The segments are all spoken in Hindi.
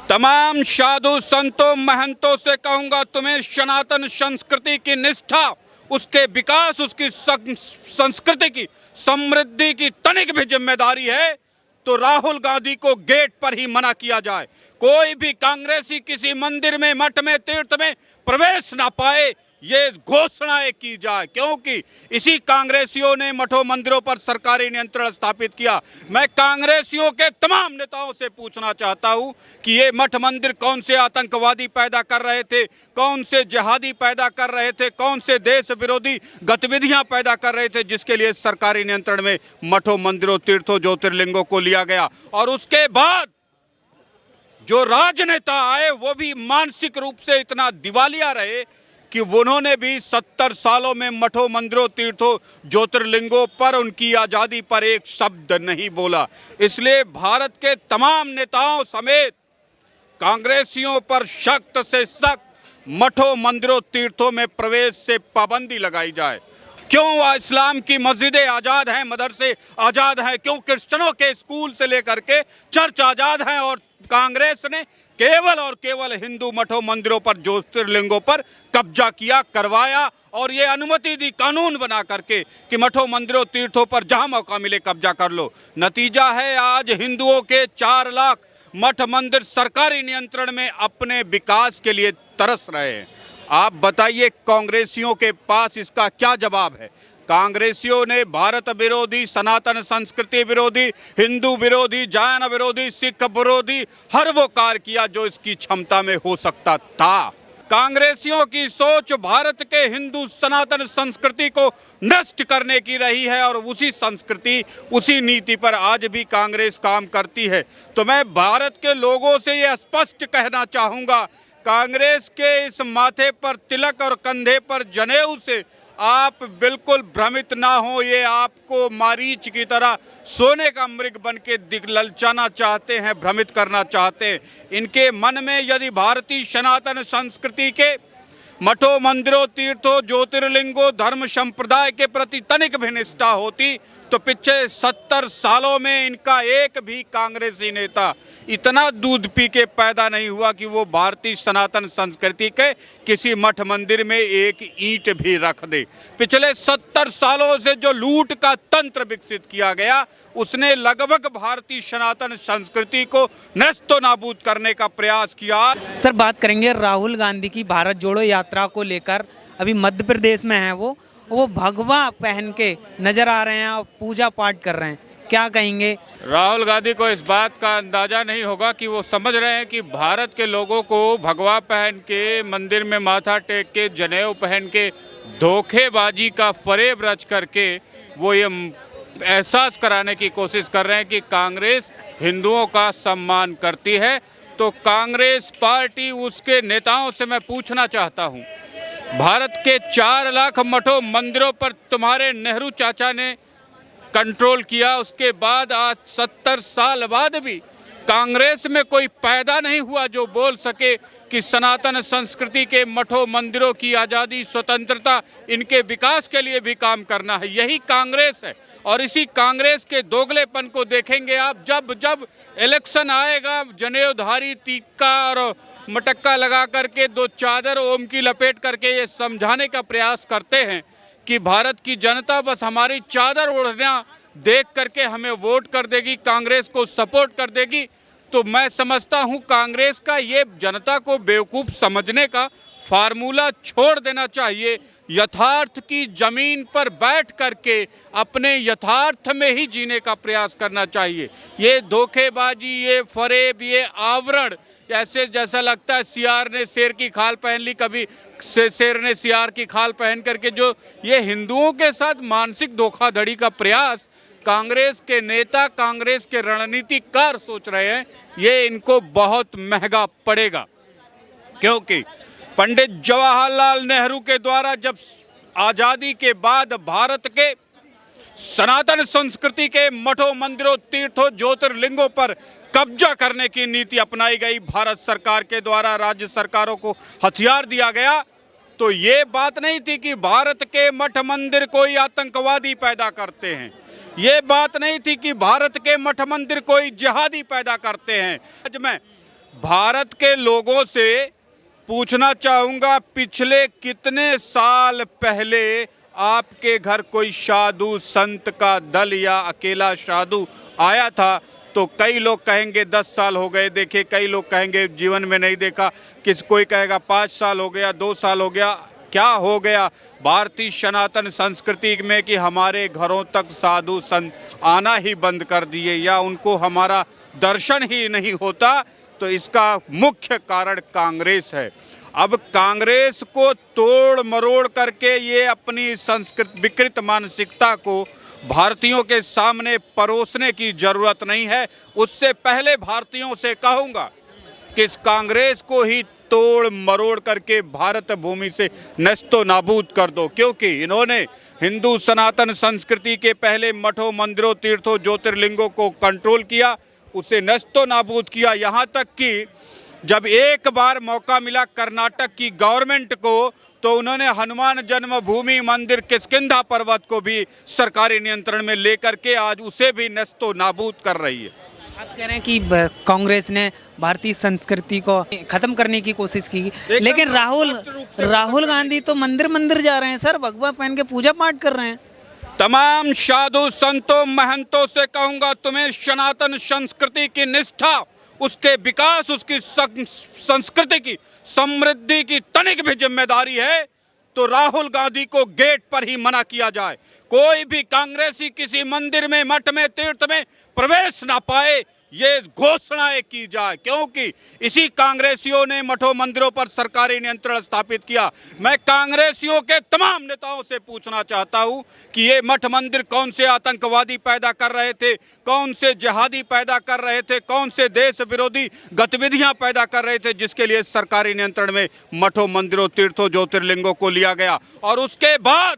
तमाम साधु संतों महंतों से कहूंगा, तुम्हें सनातन संस्कृति की निष्ठा, उसके विकास, उसकी संस्कृति की समृद्धि की तनिक भी जिम्मेदारी है तो राहुल गांधी को गेट पर ही मना किया जाए। कोई भी कांग्रेसी किसी मंदिर में, मठ में, तीर्थ में प्रवेश ना पाए, ये घोषणाएं की जाए, क्योंकि इसी कांग्रेसियों ने मठों मंदिरों पर सरकारी नियंत्रण स्थापित किया। मैं कांग्रेसियों के तमाम नेताओं से पूछना चाहता हूं कि ये मठ मंदिर कौन से आतंकवादी पैदा कर रहे थे, कौन से जिहादी पैदा कर रहे थे, कौन से देश विरोधी गतिविधियां पैदा कर रहे थे, जिसके लिए सरकारी नियंत्रण में मठों मंदिरों, तीर्थों, ज्योतिर्लिंगों को लिया गया। और उसके बाद जो राजनेता आए वो भी मानसिक रूप से इतना दिवालिया रहे कि उन्होंने भी 70 सालों में मठों मंदिरों, तीर्थों, ज्योतिर्लिंगों पर, उनकी आज़ादी पर एक शब्द नहीं बोला। इसलिए भारत के तमाम नेताओं समेत कांग्रेसियों पर सख्त से सख्त मठों मंदिरों, तीर्थों में प्रवेश से पाबंदी लगाई जाए। क्यों इस्लाम की मस्जिदें आज़ाद हैं, मदरसे आज़ाद हैं, क्यों क्रिश्चनों के स्कूल से लेकर के चर्च आज़ाद हैं और कांग्रेस ने केवल और केवल हिंदू मठों मंदिरों पर, ज्योतिर्लिंगों पर कब्जा किया, करवाया और ये अनुमति दी कानून बना करके कि मठों मंदिरों, तीर्थों पर जहां मौका मिले कब्जा कर लो। नतीजा है आज हिंदुओं के 4 लाख मठ मंदिर सरकारी नियंत्रण में अपने विकास के लिए तरस रहे हैं। आप बताइए कांग्रेसियों के पास इसका क्या जवाब है? कांग्रेसियों ने भारत विरोधी, सनातन संस्कृति विरोधी, हिंदू विरोधी, जैन विरोधी, सिख विरोधी हर वो कार्य किया जो इसकी क्षमता में हो सकता था। कांग्रेसियों की सोच भारत के हिंदू सनातन संस्कृति को नष्ट करने की रही है और उसी संस्कृति, उसी नीति पर आज भी कांग्रेस काम करती है। तो मैं भारत के लोगों से ये स्पष्ट कहना चाहूँगा, कांग्रेस के इस माथे पर तिलक और कंधे पर जनेऊ से आप बिल्कुल भ्रमित ना हो। ये आपको मारीच की तरह सोने का मृग बन के ललचाना चाहते हैं, भ्रमित करना चाहते हैं। इनके मन में यदि भारतीय सनातन संस्कृति के मठों मंदिरों, तीर्थों, ज्योतिर्लिंगों, धर्म संप्रदाय के प्रति तनिक भी निष्ठा होती तो पिछले 70 सालों में इनका एक भी कांग्रेसी नेता इतना दूध पी के पैदा नहीं हुआ कि वो भारतीय सनातन संस्कृति के किसी मठ मंदिर में एक ईंट भी रख दे। पिछले 70 सालों से जो लूट का तंत्र विकसित किया गया, उसने लगभग भारतीय सनातन संस्कृति को नष्टो नाबूद करने का प्रयास किया। सर, बात करेंगे राहुल गांधी की भारत जोड़ो यात्रा को लेकर। अभी मध्य प्रदेश में है वो भगवा पहन के नजर आ रहे हैं और पूजा पाठ कर रहे हैं, क्या कहेंगे? राहुल गांधी को इस बात का अंदाजा नहीं होगा कि वो समझ रहे हैं कि भारत के लोगों को भगवा पहन के, मंदिर में माथा टेक के, जनेऊ पहन के, धोखेबाजी का फरेब रच करके वो ये एहसास कराने की कोशिश कर रहे हैं कि कांग्रेस हिंदुओं का सम्मान करती है। तो कांग्रेस पार्टी, उसके नेताओं से मैं पूछना चाहता हूं, भारत के 4 लाख मठों मंदिरों पर तुम्हारे नेहरू चाचा ने कंट्रोल किया, उसके बाद आज 70 साल बाद भी कांग्रेस में कोई पैदा नहीं हुआ जो बोल सके कि सनातन संस्कृति के मठों मंदिरों की आज़ादी, स्वतंत्रता, इनके विकास के लिए भी काम करना है। यही कांग्रेस है और इसी कांग्रेस के दोगलेपन को देखेंगे आप जब जब इलेक्शन आएगा। जनेऊधारी, टीका और मटक्का लगा करके, 2 चादर ओम की लपेट करके ये समझाने का प्रयास करते हैं कि भारत की जनता बस हमारी चादर ओढ़ना देख करके हमें वोट कर देगी, कांग्रेस को सपोर्ट कर देगी। तो मैं समझता हूं कांग्रेस का ये जनता को बेवकूफ़ समझने का फार्मूला छोड़ देना चाहिए। यथार्थ की जमीन पर बैठ करके अपने यथार्थ में ही जीने का प्रयास करना चाहिए। ये धोखेबाजी, ये फरेब, ये आवरण, ऐसे जैसा लगता है सियार ने शेर की खाल पहन ली, कभी शेर ने सियार की खाल पहन करके जो ये हिंदुओं के साथ मानसिक धोखाधड़ी का प्रयास कांग्रेस के नेता, कांग्रेस के रणनीतिकार सोच रहे हैं, ये इनको बहुत महंगा पड़ेगा। क्योंकि पंडित जवाहरलाल नेहरू के द्वारा जब आज़ादी के बाद भारत के सनातन संस्कृति के मठों मंदिरों, तीर्थों, ज्योतिर्लिंगों पर कब्जा करने की नीति अपनाई गई, भारत सरकार के द्वारा राज्य सरकारों को हथियार दिया गया, तो ये बात नहीं थी कि भारत के मठ मंदिर कोई आतंकवादी पैदा करते हैं। ये बात नहीं थी कि भारत के मठ मंदिर कोई जिहादी पैदा करते हैं। आज मैं भारत के लोगों से पूछना चाहूँगा, पिछले कितने साल पहले आपके घर कोई साधु संत का दल या अकेला साधु आया था? तो कई लोग कहेंगे 10 साल हो गए देखे, कई लोग कहेंगे जीवन में नहीं देखा, कोई कहेगा 5 साल हो गया, 2 साल हो गया। क्या हो गया भारतीय सनातन संस्कृति में कि हमारे घरों तक साधु संत आना ही बंद कर दिए, या उनको हमारा दर्शन ही नहीं होता? तो इसका मुख्य कारण कांग्रेस है। अब कांग्रेस को तोड़ मरोड़ करके ये अपनी विकृत मानसिकता को भारतीयों के सामने परोसने की जरूरत नहीं है। उससे पहले भारतीयों से कहूँगा कि इस कांग्रेस को ही तोड़ मरोड़ करके भारत भूमि से नष्टो नाबूद कर दो, क्योंकि इन्होंने हिंदू सनातन संस्कृति के पहले मठों मंदिरों तीर्थों ज्योतिर्लिंगों को कंट्रोल किया, उसे नष्टो नाबूद किया। यहाँ तक कि जब एक बार मौका मिला कर्नाटक की गवर्नमेंट को, तो उन्होंने हनुमान जन्मभूमि मंदिर किष्किंधा पर्वत को भी सरकारी नियंत्रण में लेकर के आज उसे भी नष्टो नाबूद कर रही है। आप कह रहे हैं कि कांग्रेस ने भारतीय संस्कृति को खत्म करने की कोशिश की, लेकिन राहुल गांधी तो मंदिर मंदिर जा रहे हैं सर, भगवा पहन के पूजा पाठ कर रहे हैं। तमाम साधु संतों महंतों से कहूँगा, तुम्हें सनातन संस्कृति की निष्ठा, उसके विकास, उसकी संस्कृति की समृद्धि की तनिक भी जिम्मेदारी है तो राहुल गांधी को गेट पर ही मना किया जाए। कोई भी कांग्रेसी किसी मंदिर में, मठ में, तीर्थ में प्रवेश ना पाए, ये घोषणाएं की जाए, क्योंकि इसी कांग्रेसियों ने मठों मंदिरों पर सरकारी नियंत्रण स्थापित किया। मैं कांग्रेसियों के तमाम नेताओं से पूछना चाहता हूं कि ये मठ मंदिर कौन से आतंकवादी पैदा कर रहे थे, कौन से जिहादी पैदा कर रहे थे, कौन से देश विरोधी गतिविधियां पैदा कर रहे थे, जिसके लिए सरकारी नियंत्रण में मठों मंदिरों तीर्थों ज्योतिर्लिंगों को लिया गया। और उसके बाद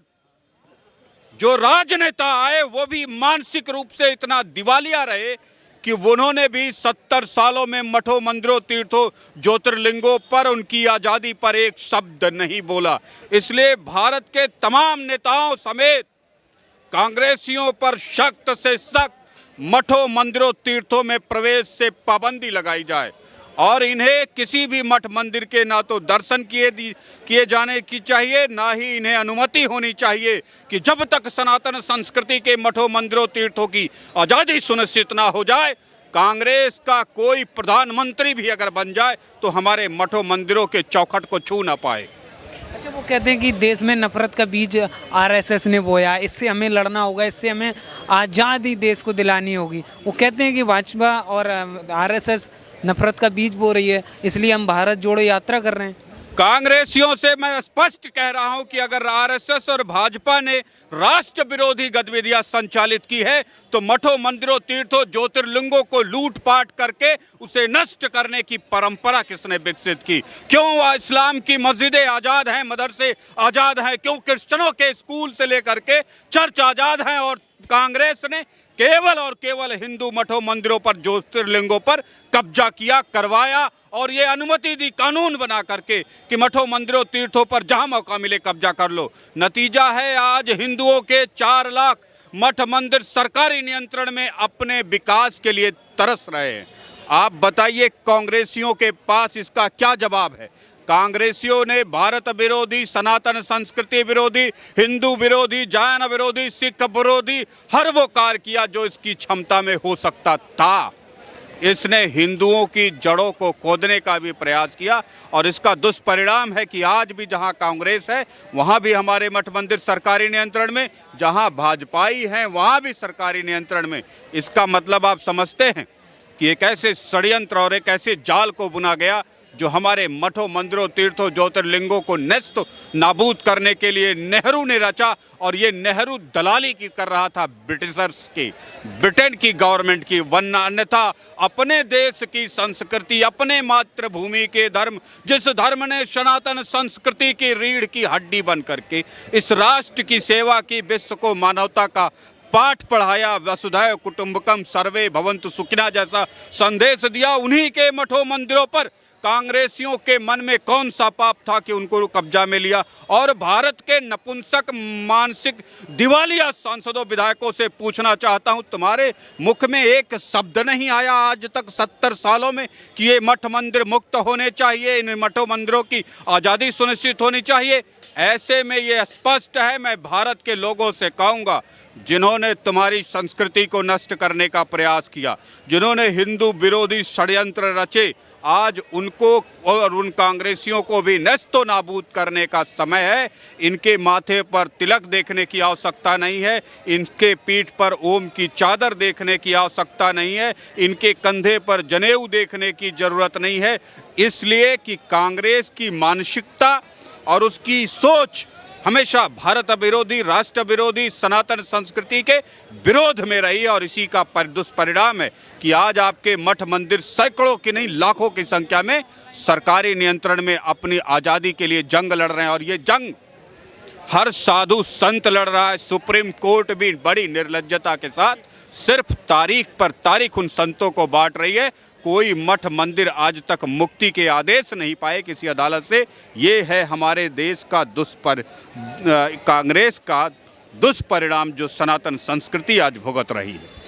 जो राजनेता आए वो भी मानसिक रूप से इतना दिवालिया रहे कि उन्होंने भी 70 सालों में मठों मंदिरों तीर्थों ज्योतिर्लिंगों पर, उनकी आज़ादी पर एक शब्द नहीं बोला। इसलिए भारत के तमाम नेताओं समेत कांग्रेसियों पर सख्त से सख्त मठों मंदिरों तीर्थों में प्रवेश से पाबंदी लगाई जाए और इन्हें किसी भी मठ मंदिर के ना तो दर्शन किए जाने की चाहिए, ना ही इन्हें अनुमति होनी चाहिए कि जब तक सनातन संस्कृति के मठों मंदिरों तीर्थों की आज़ादी सुनिश्चित ना हो जाए, कांग्रेस का कोई प्रधानमंत्री भी अगर बन जाए तो हमारे मठों मंदिरों के चौखट को छू ना पाए। अच्छा, वो कहते हैं कि देश में नफरत का बीज आरएसएस ने बोया, इससे हमें लड़ना होगा, इससे हमें आज़ादी देश को दिलानी होगी। वो कहते हैं कि भाजपा और आरएसएस नफरत का बीज बो रही है, इसलिए हम भारत जोड़ो यात्रा कर रहे हैं। कांग्रेसियों से मैं स्पष्ट कह रहा हूं कि अगर आरएसएस और भाजपा ने राष्ट्र विरोधी गतिविधियां संचालित की है तो मठों मंदिरों तीर्थों ज्योतिर्लिंगों को लूटपाट करके उसे नष्ट करने की परंपरा किसने विकसित की? क्यों इस्लाम की मस्जिदें आज़ाद हैं, मदरसे आज़ाद हैं? क्यों क्रिश्चियनों के स्कूल से लेकर के चर्च आज़ाद हैं और कांग्रेस ने केवल और केवल हिंदू मठों मंदिरों पर ज्योतिर्लिंगों पर कब्जा किया, करवाया और ये अनुमति दी कानून बना करके कि मठों मंदिरों तीर्थों पर जहां मौका मिले कब्जा कर लो। नतीजा है आज हिंदुओं के 4 लाख मठ मंदिर सरकारी नियंत्रण में अपने विकास के लिए तरस रहे हैं। आप बताइए कांग्रेसियों के पास इसका क्या जवाब है? कांग्रेसियों ने भारत विरोधी, सनातन संस्कृति विरोधी, हिंदू विरोधी, जैन विरोधी, सिख विरोधी हर वो कार्य किया जो इसकी क्षमता में हो सकता था। इसने हिंदुओं की जड़ों को खोदने का भी प्रयास किया और इसका दुष्परिणाम है कि आज भी जहां कांग्रेस है वहां भी हमारे मठ मंदिर सरकारी नियंत्रण में, जहां भाजपाई हैं वहां भी सरकारी नियंत्रण में। इसका मतलब आप समझते हैं कि एक ऐसे षड्यंत्र और एक ऐसे जाल को बुना गया जो हमारे मठों मंदिरों तीर्थों ज्योतिर्लिंगों को नष्ट नाबूद करने के लिए नेहरू ने रचा। और ये नेहरू दलाली की कर रहा था ब्रिटिशर्स की, ब्रिटेन की गवर्नमेंट की, वरना अन्यथा अपने देश की संस्कृति, अपने मातृभूमि के धर्म, जिस धर्म ने सनातन संस्कृति की रीढ़ की हड्डी बन करके इस राष्ट्र की सेवा की, विश्व को मानवता का पाठ पढ़ाया, वसुधैव कुटुंबकम सर्वे भवन्तु सुखिनः जैसा संदेश दिया, उन्हीं के मठों मंदिरों पर कांग्रेसियों के मन में कौन सा पाप था कि उनको कब्जा में लिया। और भारत के नपुंसक मानसिक दिवालिया सांसदों विधायकों से पूछना चाहता हूं, तुम्हारे मुख में एक शब्द नहीं आया आज तक 70 सालों में कि ये मठ मंदिर मुक्त होने चाहिए, इन मठों मंदिरों की आज़ादी सुनिश्चित होनी चाहिए। ऐसे में ये स्पष्ट है, मैं भारत के लोगों से कहूँगा जिन्होंने तुम्हारी संस्कृति को नष्ट करने का प्रयास किया, जिन्होंने हिंदू विरोधी षड्यंत्र रचे, आज उनको और उन कांग्रेसियों को भी नस्तो नाबूद करने का समय है। इनके माथे पर तिलक देखने की आवश्यकता नहीं है, इनके पीठ पर ओम की चादर देखने की आवश्यकता नहीं है, इनके कंधे पर जनेऊ देखने की जरूरत नहीं है, इसलिए कि कांग्रेस की मानसिकता और उसकी सोच हमेशा भारत विरोधी, राष्ट्र विरोधी, सनातन संस्कृति के विरोध में रही है। और इसी का दुष्परिणाम है कि आज आपके मठ मंदिर सैकड़ों की नहीं लाखों की संख्या में सरकारी नियंत्रण में अपनी आज़ादी के लिए जंग लड़ रहे हैं। और ये जंग हर साधु संत लड़ रहा है। सुप्रीम कोर्ट भी बड़ी निर्लज्जता के साथ सिर्फ तारीख पर तारीख उन संतों को बांट रही है। कोई मठ मंदिर आज तक मुक्ति के आदेश नहीं पाए किसी अदालत से। ये है हमारे देश का कांग्रेस का दुष्परिणाम जो सनातन संस्कृति आज भुगत रही है।